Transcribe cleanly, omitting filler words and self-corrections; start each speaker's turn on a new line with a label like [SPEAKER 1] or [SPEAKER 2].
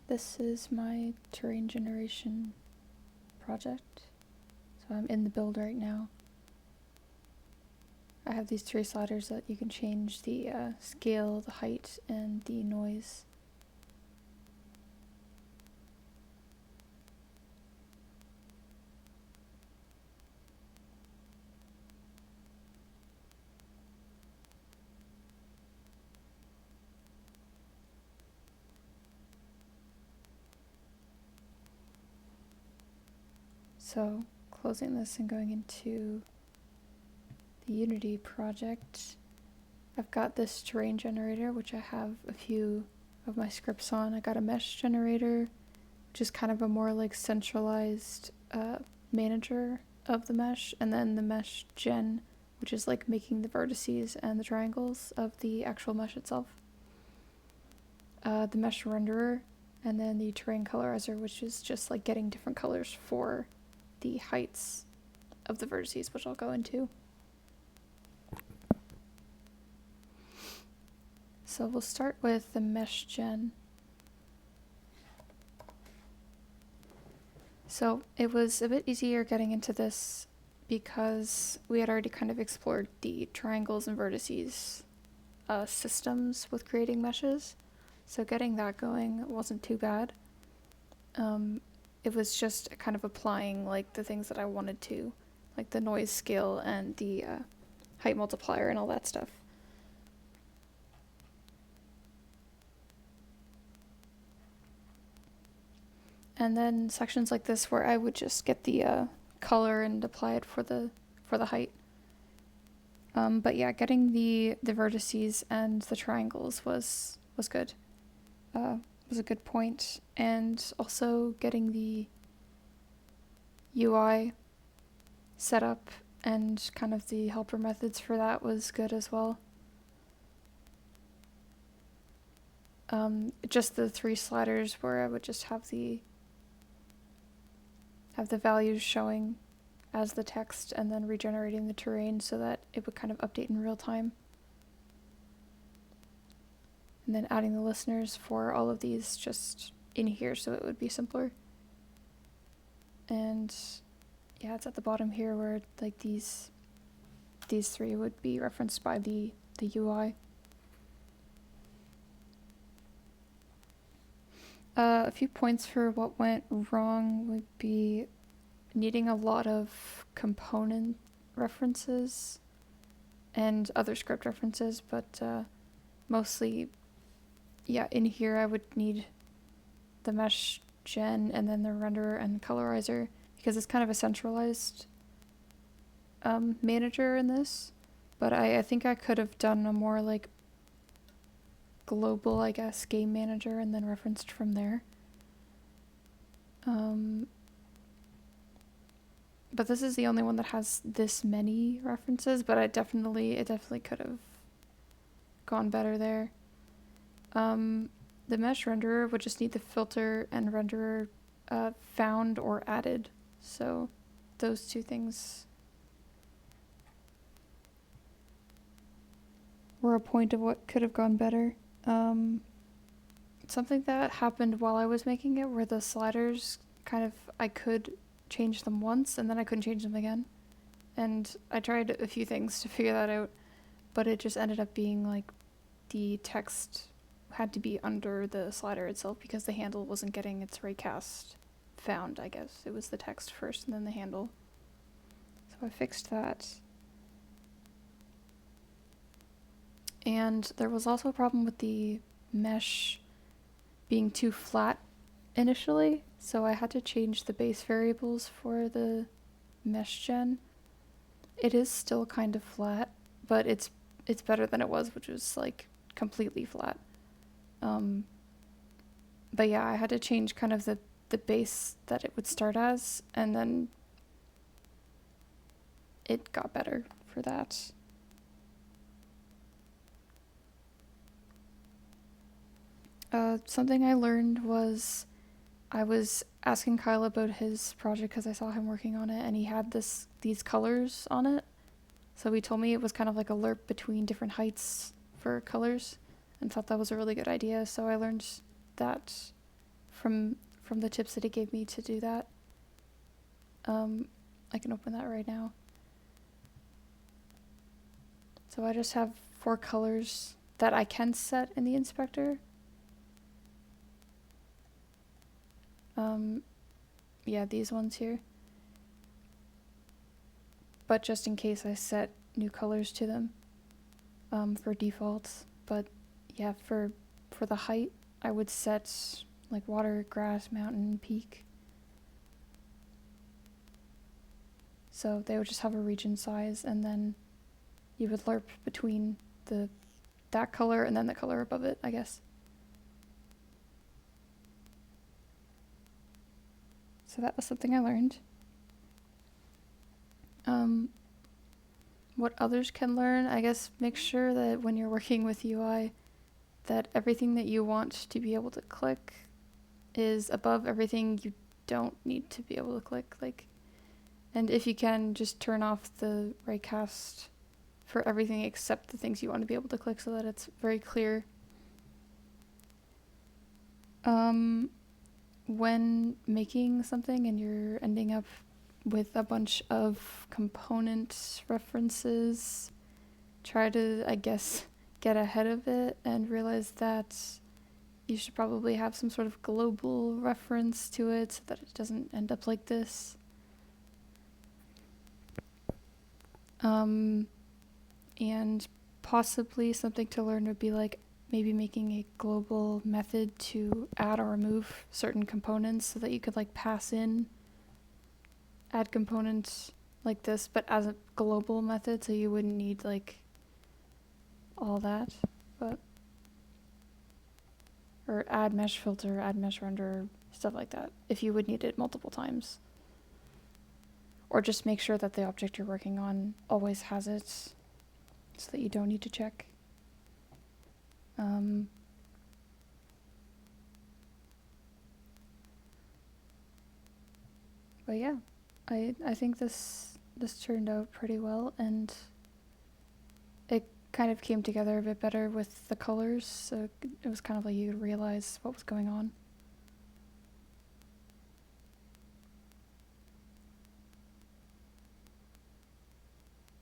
[SPEAKER 1] This is my terrain generation project. So I'm in the build right now. I have these 3 sliders that you can change the scale, the height, and the noise. So closing this and going into the Unity project, I've got this terrain generator, which I have a few of my scripts on. I got a mesh generator, which is kind of a more like centralized manager of the mesh, and then the mesh gen, which is like making the vertices and the triangles of the actual mesh itself. The mesh renderer, and then the terrain colorizer, which is just like getting different colors for the heights of the vertices, which I'll go into. So we'll start with the mesh gen. So it was a bit easier getting into this because we had already kind of explored the triangles and vertices systems with creating meshes. So getting that going wasn't too bad. It was just kind of applying like the things that I wanted to, like the noise scale and the height multiplier and all that stuff. And then sections like this where I would just get the color and apply it for the height. But yeah, getting the vertices and the triangles was good. Was a good point. And also getting the UI set up and kind of the helper methods for that was good as well. Just the 3 sliders where I would just have the values showing as the text and then regenerating the terrain so that it would kind of update in real time. And then adding the listeners for all of these just in here so it would be simpler. And yeah, it's at the bottom here where like these 3 would be referenced by the UI. A few points for what went wrong would be needing a lot of component references and other script references, but mostly, yeah, in here I would need the mesh gen and then the renderer and colorizer because it's kind of a centralized manager in this, but I think I could have done a more like global, I guess, game manager and then referenced from there. But this is the only one that has this many references, but it definitely could have gone better there. The mesh renderer would just need the filter and renderer found or added. So those 2 things were a point of what could have gone better. Something that happened while I was making it were the sliders kind of, I could change them once and then I couldn't change them again. And I tried a few things to figure that out, but it just ended up being like the text had to be under the slider itself because the handle wasn't getting its raycast found, I guess. It was the text first and then the handle. So I fixed that. And there was also a problem with the mesh being too flat initially, so I had to change the base variables for the mesh gen. It is still kind of flat, but it's better than it was, which was like completely flat. But yeah, I had to change kind of the base that it would start as, and then it got better for that. Something I learned was I was asking Kyle about his project because I saw him working on it and he had these colors on it. So he told me it was kind of like a lerp between different heights for colors and thought that was a really good idea. So I learned that from the tips that he gave me to do that. I can open that right now. So I just have 4 colors that I can set in the inspector. Yeah, these ones here. But just in case, I set new colors to them for defaults. But yeah, for the height, I would set like water, grass, mountain, peak. So they would just have a region size, and then you would lerp between that color and then the color above it, I guess. So that was something I learned. What others can learn, I guess, make sure that when you're working with UI, that everything that you want to be able to click is above everything you don't need to be able to click. And if you can, just turn off the raycast for everything except the things you want to be able to click, so that it's very clear. When making something and you're ending up with a bunch of component references, try to, I guess, get ahead of it and realize that you should probably have some sort of global reference to it so that it doesn't end up like this. And possibly something to learn would be like maybe making a global method to add or remove certain components so that you could like pass in add components like this, but as a global method, so you wouldn't need like all that. But or add mesh filter, add mesh render, stuff like that, if you would need it multiple times. Or just make sure that the object you're working on always has it so that you don't need to check. But yeah, I think this turned out pretty well, and it kind of came together a bit better with the colors, so it was kind of like you could realize what was going on.